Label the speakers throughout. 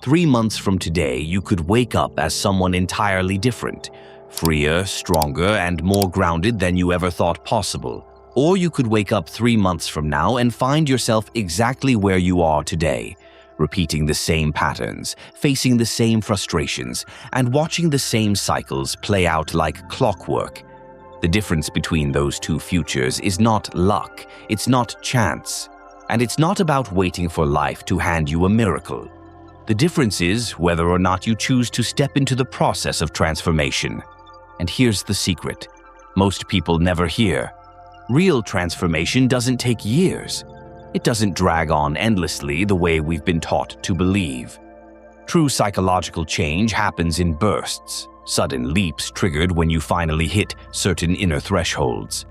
Speaker 1: 3 months from today, you could wake up as someone entirely different, freer, stronger, and more grounded than you ever thought possible. Or you could wake up 3 months from now and find yourself exactly where you are today, repeating the same patterns, facing the same frustrations, and watching the same cycles play out like clockwork. The difference between those two futures is not luck, it's not chance, and it's not about waiting for life to hand you a miracle. The difference is whether or not you choose to step into the process of transformation. And here's the secret: most people never hear. Real transformation doesn't take years. It doesn't drag on endlessly the way we've been taught to believe. True psychological change happens in bursts, sudden leaps triggered when you finally hit certain inner thresholds.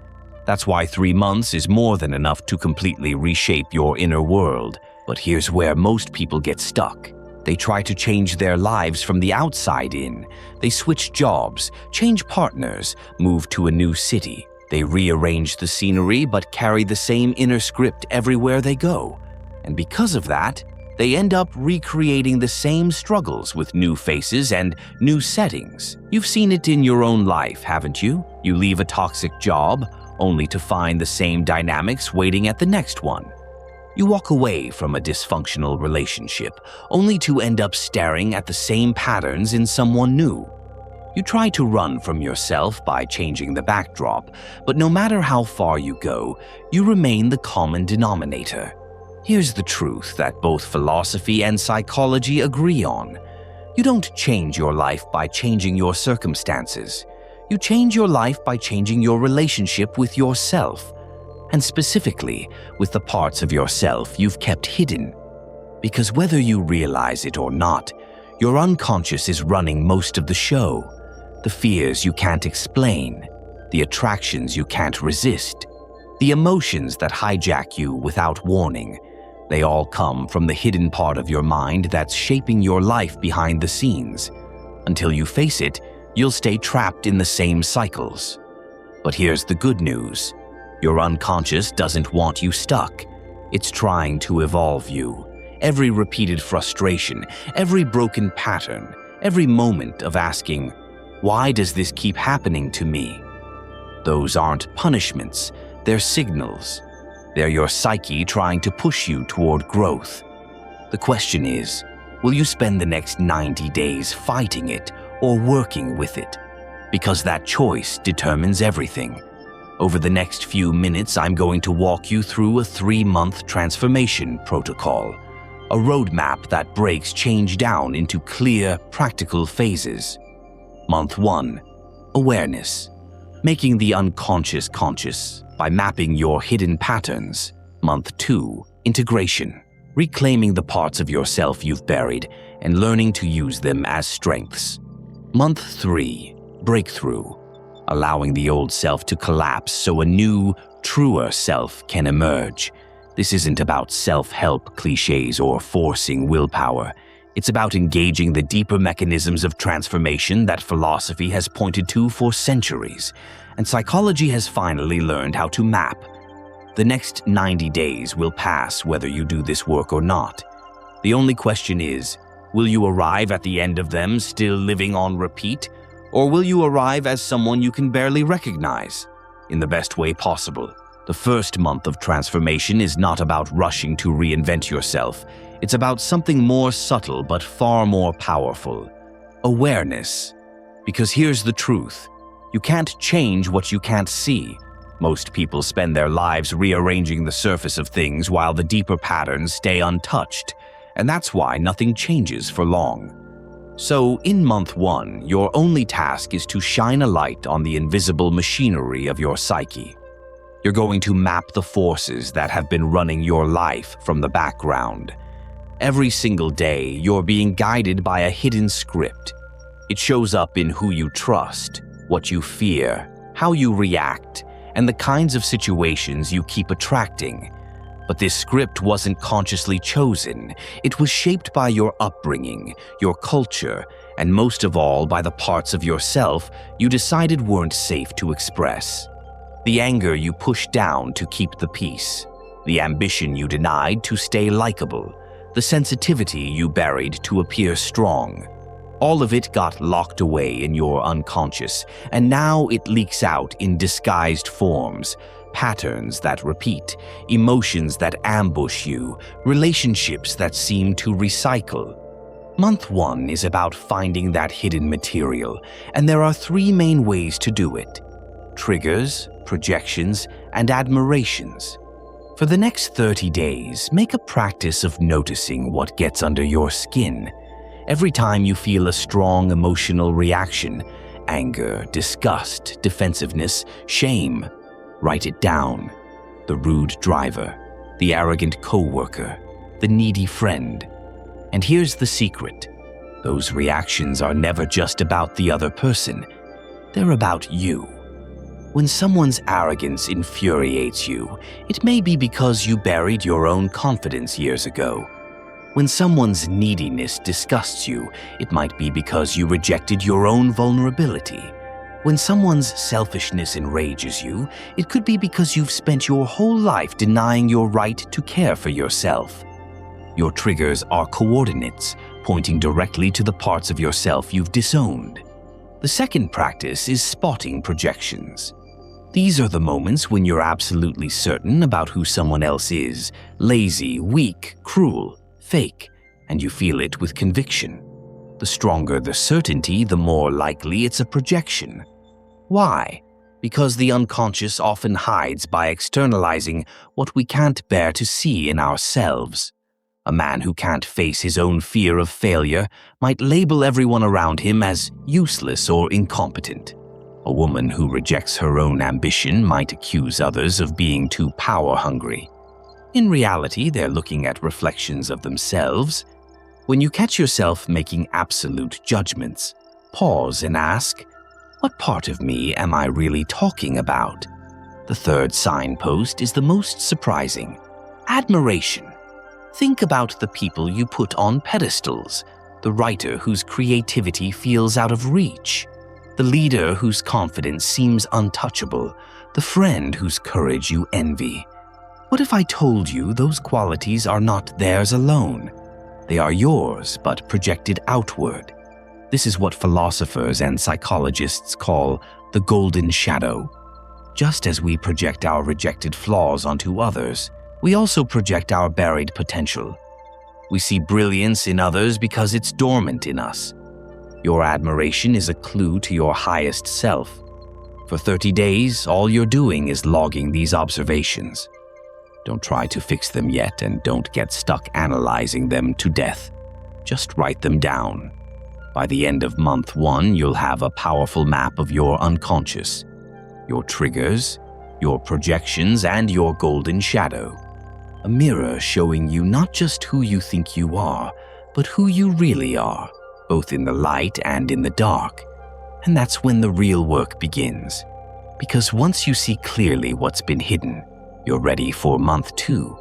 Speaker 1: That's why 3 months is more than enough to completely reshape your inner world. But here's where most people get stuck. They try to change their lives from the outside in. They switch jobs, change partners, move to a new city. They rearrange the scenery but carry the same inner script everywhere they go. And because of that, they end up recreating the same struggles with new faces and new settings. You've seen it in your own life, haven't you? You leave a toxic job only to find the same dynamics waiting at the next one. You walk away from a dysfunctional relationship only to end up staring at the same patterns in someone new. You try to run from yourself by changing the backdrop, but no matter how far you go, you remain the common denominator. Here's the truth that both philosophy and psychology agree on. You don't change your life by changing your circumstances. You change your life by changing your relationship with yourself, and specifically with the parts of yourself you've kept hidden. Because whether you realize it or not, your unconscious is running most of the show. The fears you can't explain, the attractions you can't resist, the emotions that hijack you without warning, they all come from the hidden part of your mind that's shaping your life behind the scenes. Until you face it, you'll stay trapped in the same cycles. But here's the good news. Your unconscious doesn't want you stuck. It's trying to evolve you. Every repeated frustration, every broken pattern, every moment of asking, "Why does this keep happening to me?" Those aren't punishments, they're signals. They're your psyche trying to push you toward growth. The question is, will you spend the next 90 days fighting it or working with it? Because that choice determines everything. Over the next few minutes, I'm going to walk you through a 3-month transformation protocol, a roadmap that breaks change down into clear, practical phases. Month 1, awareness, making the unconscious conscious by mapping your hidden patterns. Month 2, integration, reclaiming the parts of yourself you've buried and learning to use them as strengths. Month 3, breakthrough, allowing the old self to collapse so a new, truer self can emerge. This isn't about self-help cliches or forcing willpower. It's about engaging the deeper mechanisms of transformation that philosophy has pointed to for centuries, and psychology has finally learned how to map. The next 90 days will pass whether you do this work or not. The only question is, will you arrive at the end of them still living on repeat, or will you arrive as someone you can barely recognize in the best way possible? The first month of transformation is not about rushing to reinvent yourself. It's about something more subtle but far more powerful: awareness. Because here's the truth. You can't change what you can't see. Most people spend their lives rearranging the surface of things while the deeper patterns stay untouched, and that's why nothing changes for long. So, in month 1, your only task is to shine a light on the invisible machinery of your psyche. You're going to map the forces that have been running your life from the background. Every single day, you're being guided by a hidden script. It shows up in who you trust, what you fear, how you react, and the kinds of situations you keep attracting. But this script wasn't consciously chosen. It was shaped by your upbringing, your culture, and most of all by the parts of yourself you decided weren't safe to express. The anger you pushed down to keep the peace, the ambition you denied to stay likable, the sensitivity you buried to appear strong. All of it got locked away in your unconscious, and now it leaks out in disguised forms, patterns that repeat, emotions that ambush you, relationships that seem to recycle. Month 1 is about finding that hidden material, and there are 3 main ways to do it: triggers, projections, and admirations. For the next 30 days, make a practice of noticing what gets under your skin. Every time you feel a strong emotional reaction, anger, disgust, defensiveness, shame, write it down. The rude driver, the arrogant coworker, the needy friend. And here's the secret. Those reactions are never just about the other person. They're about you. When someone's arrogance infuriates you, it may be because you buried your own confidence years ago. When someone's neediness disgusts you, it might be because you rejected your own vulnerability. When someone's selfishness enrages you, it could be because you've spent your whole life denying your right to care for yourself. Your triggers are coordinates, pointing directly to the parts of yourself you've disowned. The second practice is spotting projections. These are the moments when you're absolutely certain about who someone else is: lazy, weak, cruel, fake, and you feel it with conviction. The stronger the certainty, the more likely it's a projection. Why? Because the unconscious often hides by externalizing what we can't bear to see in ourselves. A man who can't face his own fear of failure might label everyone around him as useless or incompetent. A woman who rejects her own ambition might accuse others of being too power-hungry. In reality, they're looking at reflections of themselves. When you catch yourself making absolute judgments, pause and ask, what part of me am I really talking about? The third signpost is the most surprising: admiration. Think about the people you put on pedestals: the writer whose creativity feels out of reach, the leader whose confidence seems untouchable, the friend whose courage you envy. What if I told you those qualities are not theirs alone? They are yours, but projected outward. This is what philosophers and psychologists call the golden shadow. Just as we project our rejected flaws onto others, we also project our buried potential. We see brilliance in others because it's dormant in us. Your admiration is a clue to your highest self. For 30 days, all you're doing is logging these observations. Don't try to fix them yet, and don't get stuck analyzing them to death. Just write them down. By the end of month 1, you'll have a powerful map of your unconscious, your triggers, your projections, and your golden shadow. A mirror showing you not just who you think you are, but who you really are, both in the light and in the dark. And that's when the real work begins. Because once you see clearly what's been hidden, you're ready for month 2.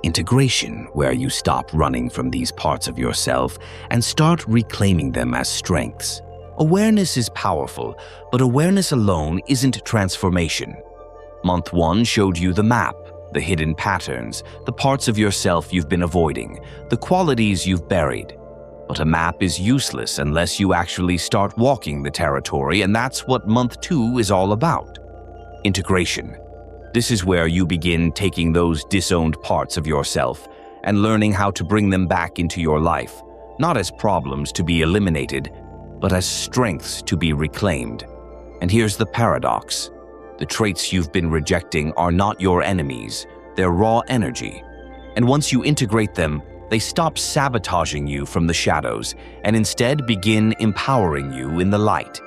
Speaker 1: Integration, where you stop running from these parts of yourself and start reclaiming them as strengths. Awareness is powerful, but awareness alone isn't transformation. Month 1 showed you the map, the hidden patterns, the parts of yourself you've been avoiding, the qualities you've buried. But a map is useless unless you actually start walking the territory, and that's what month 2 is all about. Integration. This is where you begin taking those disowned parts of yourself and learning how to bring them back into your life, not as problems to be eliminated, but as strengths to be reclaimed. And here's the paradox. The traits you've been rejecting are not your enemies, they're raw energy. And once you integrate them, they stop sabotaging you from the shadows and instead begin empowering you in the light.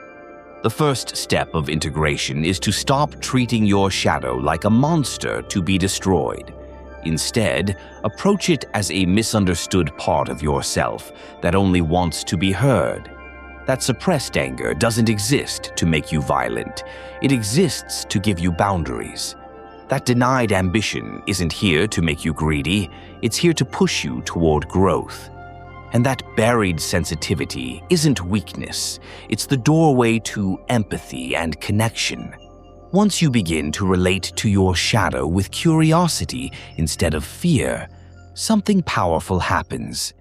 Speaker 1: The first step of integration is to stop treating your shadow like a monster to be destroyed. Instead, approach it as a misunderstood part of yourself that only wants to be heard. That suppressed anger doesn't exist to make you violent. It exists to give you boundaries. That denied ambition isn't here to make you greedy. It's here to push you toward growth. And that buried sensitivity isn't weakness. It's the doorway to empathy and connection. Once you begin to relate to your shadow with curiosity instead of fear, something powerful happens.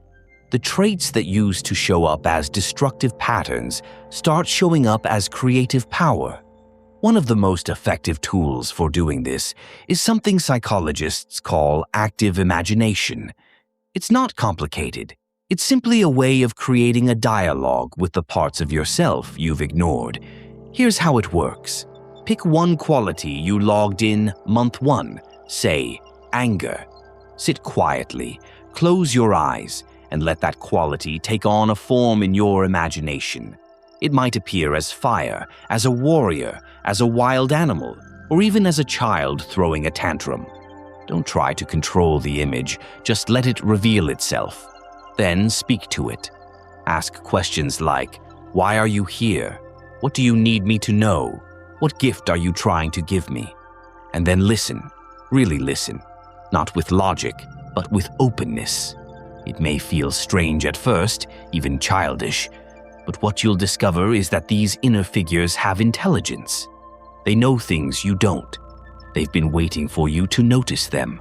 Speaker 1: The traits that used to show up as destructive patterns start showing up as creative power. One of the most effective tools for doing this is something psychologists call active imagination. It's not complicated. It's simply a way of creating a dialogue with the parts of yourself you've ignored. Here's how it works. Pick one quality you logged in month 1, say, anger. Sit quietly, close your eyes, and let that quality take on a form in your imagination. It might appear as fire, as a warrior, as a wild animal, or even as a child throwing a tantrum. Don't try to control the image, just let it reveal itself. Then speak to it. Ask questions like, why are you here? What do you need me to know? What gift are you trying to give me? And then listen, really listen, not with logic, but with openness. It may feel strange at first, even childish, but what you'll discover is that these inner figures have intelligence. They know things you don't. They've been waiting for you to notice them.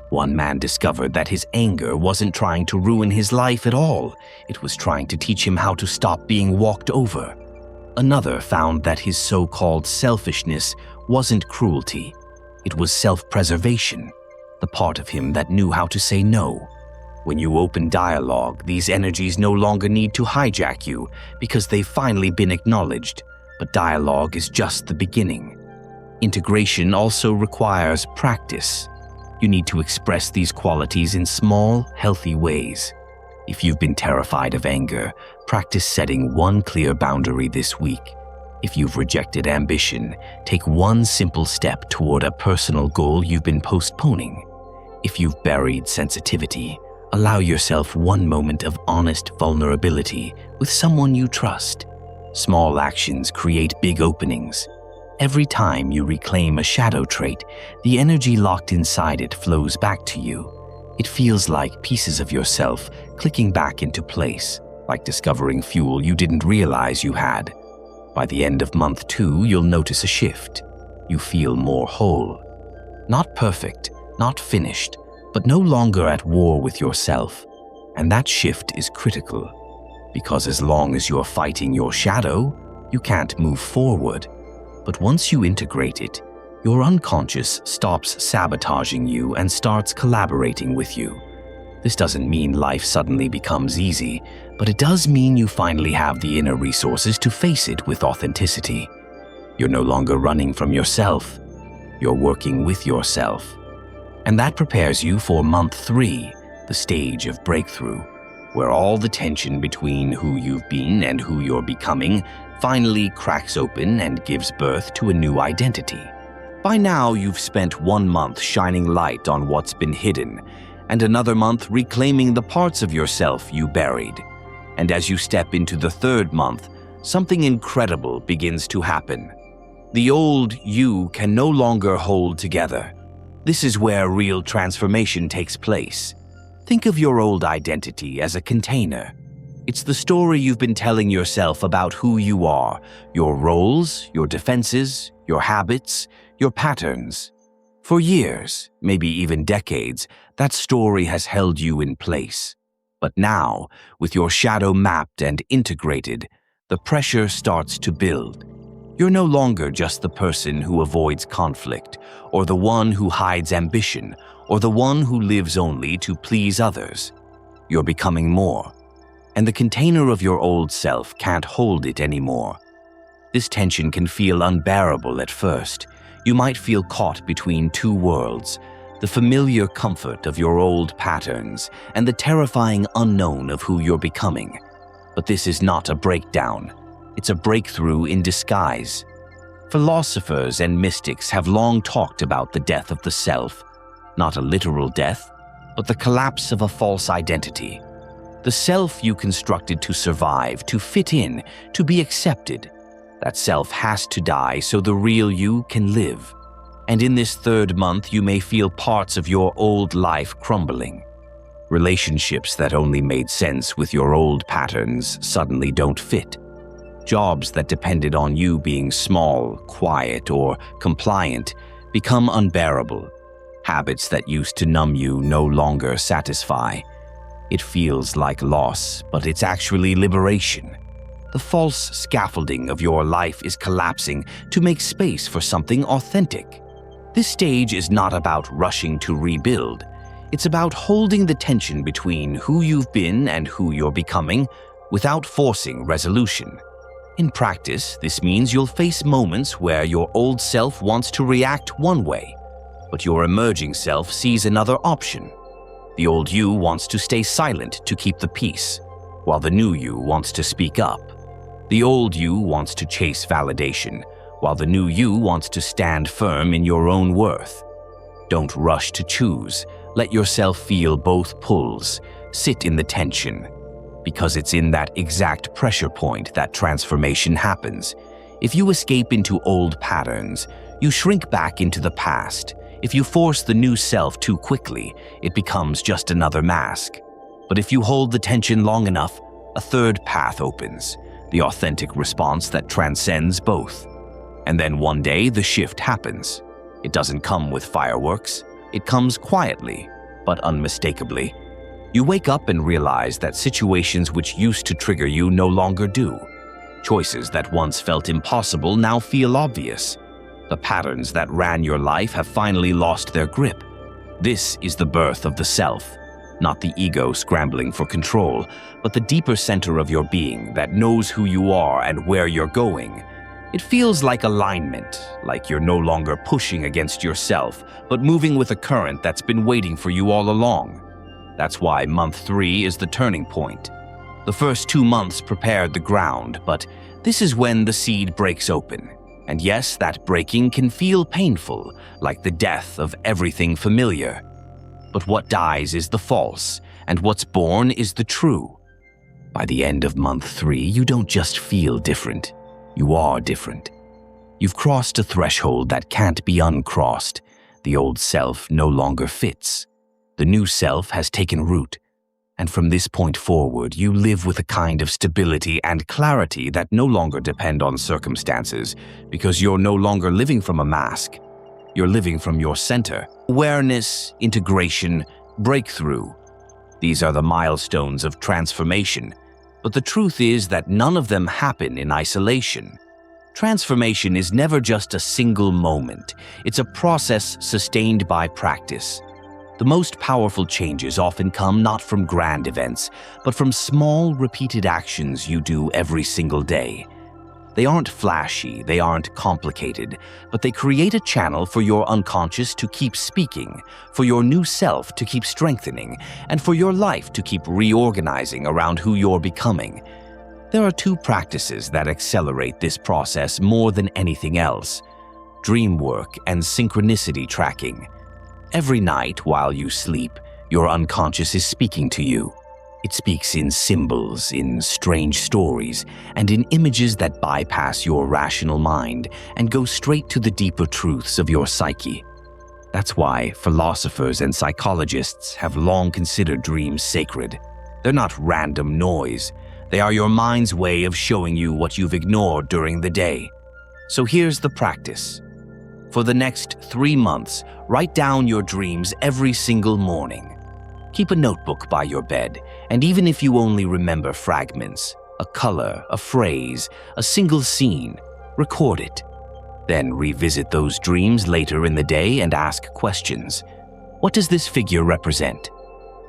Speaker 1: One man discovered that his anger wasn't trying to ruin his life at all. It was trying to teach him how to stop being walked over. Another found that his so-called selfishness wasn't cruelty. It was self-preservation, the part of him that knew how to say no. When you open dialogue, these energies no longer need to hijack you because they've finally been acknowledged, but dialogue is just the beginning. Integration also requires practice. You need to express these qualities in small, healthy ways. If you've been terrified of anger, practice setting one clear boundary this week. If you've rejected ambition, take one simple step toward a personal goal you've been postponing. If you've buried sensitivity, allow yourself one moment of honest vulnerability with someone you trust. Small actions create big openings. Every time you reclaim a shadow trait, the energy locked inside it flows back to you. It feels like pieces of yourself clicking back into place, like discovering fuel you didn't realize you had. By the end of month 2, you'll notice a shift. You feel more whole. Not perfect, not finished, but no longer at war with yourself. And that shift is critical, because as long as you're fighting your shadow, you can't move forward. But once you integrate it, your unconscious stops sabotaging you and starts collaborating with you. This doesn't mean life suddenly becomes easy, but it does mean you finally have the inner resources to face it with authenticity. You're no longer running from yourself. You're working with yourself. And that prepares you for month 3, the stage of breakthrough, where all the tension between who you've been and who you're becoming finally cracks open and gives birth to a new identity. By now, you've spent 1 month shining light on what's been hidden, and another month reclaiming the parts of yourself you buried. And as you step into the 3rd month, something incredible begins to happen. The old you can no longer hold together. This is where real transformation takes place. Think of your old identity as a container. It's the story you've been telling yourself about who you are, your roles, your defenses, your habits, your patterns. For years, maybe even decades, that story has held you in place. But now, with your shadow mapped and integrated, the pressure starts to build. You're no longer just the person who avoids conflict, or the one who hides ambition, or the one who lives only to please others. You're becoming more. And the container of your old self can't hold it anymore. This tension can feel unbearable at first. You might feel caught between 2 worlds, the familiar comfort of your old patterns and the terrifying unknown of who you're becoming. But this is not a breakdown. It's a breakthrough in disguise. Philosophers and mystics have long talked about the death of the self, not a literal death, but the collapse of a false identity. The self you constructed to survive, to fit in, to be accepted. That self has to die so the real you can live. And in this 3rd month, you may feel parts of your old life crumbling. Relationships that only made sense with your old patterns suddenly don't fit. Jobs that depended on you being small, quiet, or compliant become unbearable. Habits that used to numb you no longer satisfy. It feels like loss, but it's actually liberation. The false scaffolding of your life is collapsing to make space for something authentic. This stage is not about rushing to rebuild. It's about holding the tension between who you've been and who you're becoming without forcing resolution. In practice, this means you'll face moments where your old self wants to react one way, but your emerging self sees another option. The old you wants to stay silent to keep the peace, while the new you wants to speak up. The old you wants to chase validation, while the new you wants to stand firm in your own worth. Don't rush to choose. Let yourself feel both pulls. Sit in the tension, because it's in that exact pressure point that transformation happens. If you escape into old patterns, you shrink back into the past. If you force the new self too quickly, it becomes just another mask. But if you hold the tension long enough, a third path opens, the authentic response that transcends both. And then one day, the shift happens. It doesn't come with fireworks. It comes quietly, but unmistakably. You wake up and realize that situations which used to trigger you no longer do. Choices that once felt impossible now feel obvious. The patterns that ran your life have finally lost their grip. This is the birth of the self, not the ego scrambling for control, but the deeper center of your being that knows who you are and where you're going. It feels like alignment, like you're no longer pushing against yourself, but moving with a current that's been waiting for you all along. That's why month 3 is the turning point. The first 2 months prepared the ground, but this is when the seed breaks open. And yes, that breaking can feel painful, like the death of everything familiar. But what dies is the false, and what's born is the true. By the end of month 3, you don't just feel different. You are different. You've crossed a threshold that can't be uncrossed. The old self no longer fits. The new self has taken root. And from this point forward, you live with a kind of stability and clarity that no longer depend on circumstances, because you're no longer living from a mask. You're living from your center. Awareness, integration, breakthrough. These are the milestones of transformation. But the truth is that none of them happen in isolation. Transformation is never just a single moment. It's a process sustained by practice. The most powerful changes often come not from grand events, but from small, repeated actions you do every single day. They aren't flashy, they aren't complicated, but they create a channel for your unconscious to keep speaking, for your new self to keep strengthening, and for your life to keep reorganizing around who you're becoming. There are 2 practices that accelerate this process more than anything else: dream work and synchronicity tracking. Every night while you sleep, your unconscious is speaking to you. It speaks in symbols, in strange stories, and in images that bypass your rational mind and go straight to the deeper truths of your psyche. That's why philosophers and psychologists have long considered dreams sacred. They're not random noise. They are your mind's way of showing you what you've ignored during the day. So here's the practice. For the next 3 months, write down your dreams every single morning. Keep a notebook by your bed, and even if you only remember fragments, a color, a phrase, a single scene, record it. Then revisit those dreams later in the day and ask questions. What does this figure represent?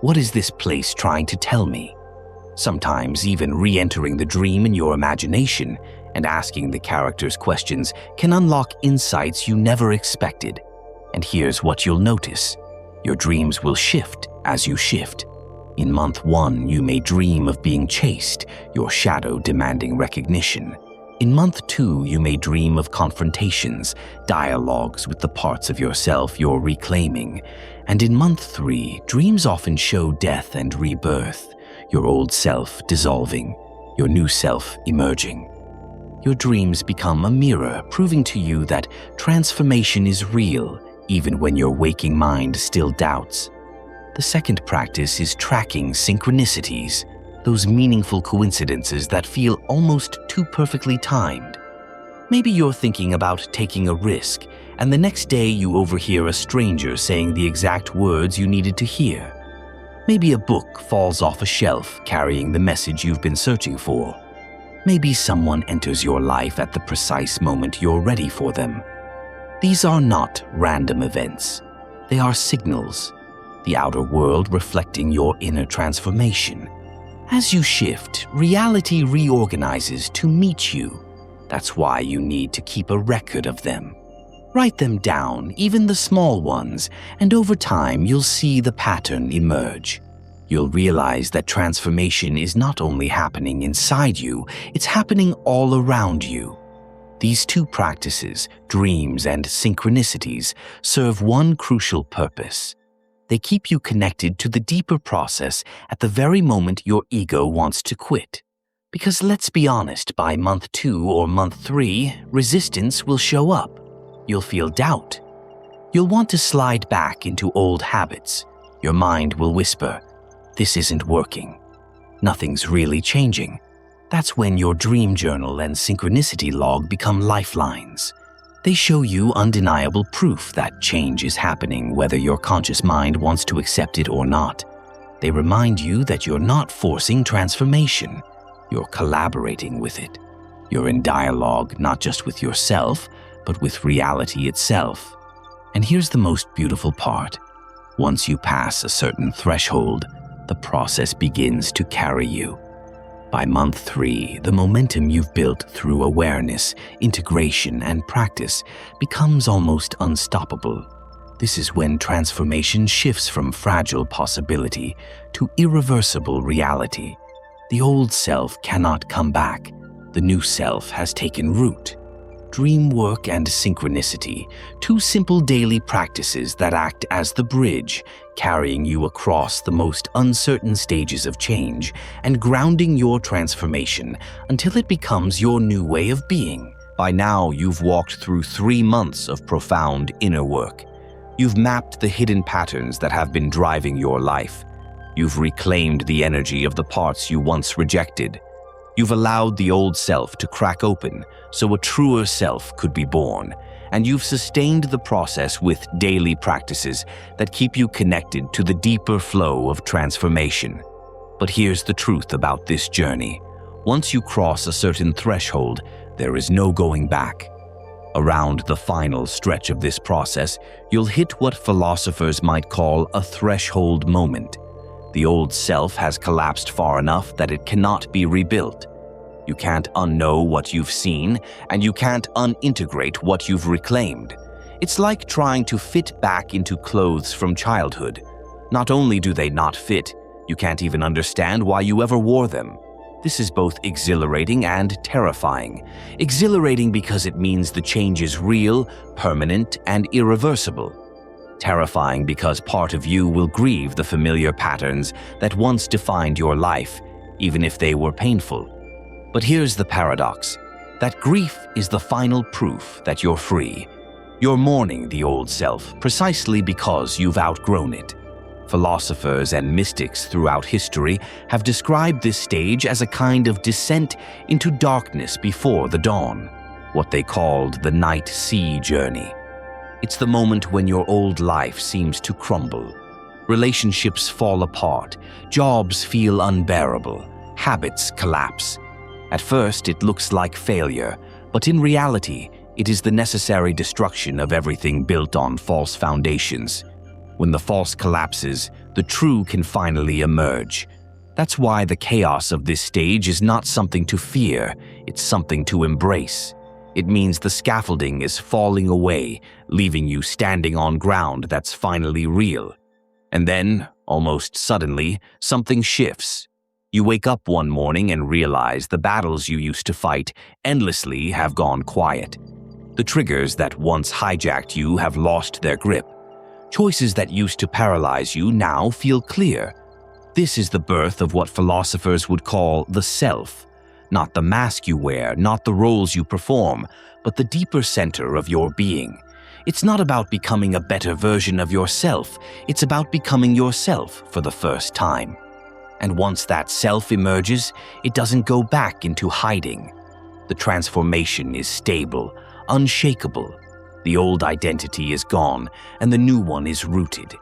Speaker 1: What is this place trying to tell me? Sometimes even re-entering the dream in your imagination and asking the characters questions can unlock insights you never expected. And here's what you'll notice. Your dreams will shift as you shift. In month 1, you may dream of being chased, your shadow demanding recognition. In month 2, you may dream of confrontations, dialogues with the parts of yourself you're reclaiming. And in month 3, dreams often show death and rebirth, your old self dissolving, your new self emerging. Your dreams become a mirror, proving to you that transformation is real, even when your waking mind still doubts. The second practice is tracking synchronicities, those meaningful coincidences that feel almost too perfectly timed. Maybe you're thinking about taking a risk, and the next day you overhear a stranger saying the exact words you needed to hear. Maybe a book falls off a shelf carrying the message you've been searching for. Maybe someone enters your life at the precise moment you're ready for them. These are not random events. They are signals, the outer world reflecting your inner transformation. As you shift, reality reorganizes to meet you. That's why you need to keep a record of them. Write them down, even the small ones, and over time you'll see the pattern emerge. You'll realize that transformation is not only happening inside you, it's happening all around you. These two practices, dreams and synchronicities, serve one crucial purpose. They keep you connected to the deeper process at the very moment your ego wants to quit. Because let's be honest, by month 2 or month 3, resistance will show up. You'll feel doubt. You'll want to slide back into old habits. Your mind will whisper, "This isn't working. Nothing's really changing." That's when your dream journal and synchronicity log become lifelines. They show you undeniable proof that change is happening whether your conscious mind wants to accept it or not. They remind you that you're not forcing transformation. You're collaborating with it. You're in dialogue not just with yourself, but with reality itself. And here's the most beautiful part. Once you pass a certain threshold, the process begins to carry you. By month 3, the momentum you've built through awareness, integration, and practice becomes almost unstoppable. This is when transformation shifts from fragile possibility to irreversible reality. The old self cannot come back. The new self has taken root. Dream work and synchronicity, two simple daily practices that act as the bridge, carrying you across the most uncertain stages of change and grounding your transformation until it becomes your new way of being. By now, you've walked through 3 months of profound inner work. You've mapped the hidden patterns that have been driving your life. You've reclaimed the energy of the parts you once rejected. You've allowed the old self to crack open so a truer self could be born, and you've sustained the process with daily practices that keep you connected to the deeper flow of transformation. But here's the truth about this journey. Once you cross a certain threshold, there is no going back. Around the final stretch of this process, you'll hit what philosophers might call a threshold moment. The old self has collapsed far enough that it cannot be rebuilt. You can't unknow what you've seen, and you can't unintegrate what you've reclaimed. It's like trying to fit back into clothes from childhood. Not only do they not fit, you can't even understand why you ever wore them. This is both exhilarating and terrifying. Exhilarating because it means the change is real, permanent, and irreversible. Terrifying because part of you will grieve the familiar patterns that once defined your life, even if they were painful. But here's the paradox. That grief is the final proof that you're free. You're mourning the old self precisely because you've outgrown it. Philosophers and mystics throughout history have described this stage as a kind of descent into darkness before the dawn, what they called the night sea journey. It's the moment when your old life seems to crumble. Relationships fall apart, jobs feel unbearable, habits collapse. At first, it looks like failure, but in reality, it is the necessary destruction of everything built on false foundations. When the false collapses, the true can finally emerge. That's why the chaos of this stage is not something to fear, it's something to embrace. It means the scaffolding is falling away, leaving you standing on ground that's finally real. And then, almost suddenly, something shifts. You wake up one morning and realize the battles you used to fight endlessly have gone quiet. The triggers that once hijacked you have lost their grip. Choices that used to paralyze you now feel clear. This is the birth of what philosophers would call the self. Not the mask you wear, not the roles you perform, but the deeper center of your being. It's not about becoming a better version of yourself, it's about becoming yourself for the first time. And once that self emerges, it doesn't go back into hiding. The transformation is stable, unshakable. The old identity is gone, and the new one is rooted.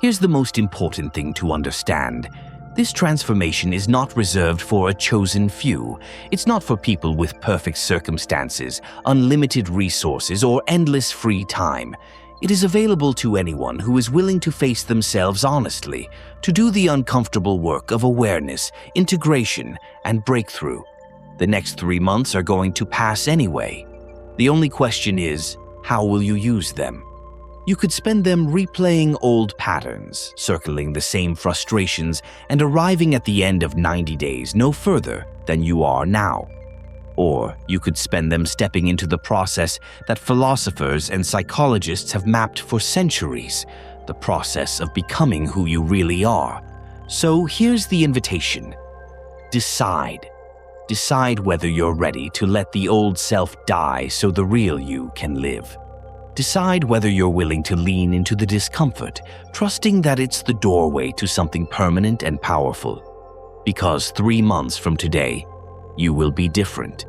Speaker 1: Here's the most important thing to understand. This transformation is not reserved for a chosen few. It's not for people with perfect circumstances, unlimited resources, or endless free time. It is available to anyone who is willing to face themselves honestly, to do the uncomfortable work of awareness, integration, and breakthrough. The next 3 months are going to pass anyway. The only question is, how will you use them? You could spend them replaying old patterns, circling the same frustrations, and arriving at the end of 90 days no further than you are now. Or you could spend them stepping into the process that philosophers and psychologists have mapped for centuries, the process of becoming who you really are. So here's the invitation. Decide. Decide whether you're ready to let the old self die so the real you can live. Decide whether you're willing to lean into the discomfort, trusting that it's the doorway to something permanent and powerful. Because 3 months from today, you will be different.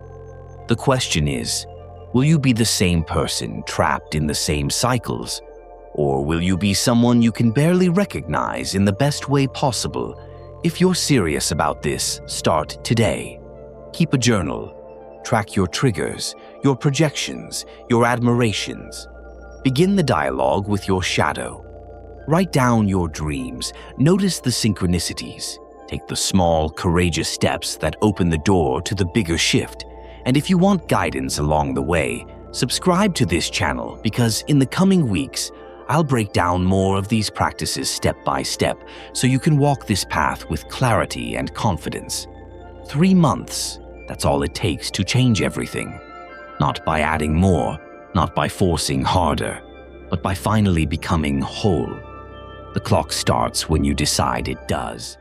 Speaker 1: The question is, will you be the same person trapped in the same cycles? Or will you be someone you can barely recognize in the best way possible? If you're serious about this, start today. Keep a journal. Track your triggers, your projections, your admirations. Begin the dialogue with your shadow. Write down your dreams. Notice the synchronicities. Take the small, courageous steps that open the door to the bigger shift. And if you want guidance along the way, subscribe to this channel because in the coming weeks, I'll break down more of these practices step by step so you can walk this path with clarity and confidence. 3 months, that's all it takes to change everything. Not by adding more, not by forcing harder, but by finally becoming whole. The clock starts when you decide it does.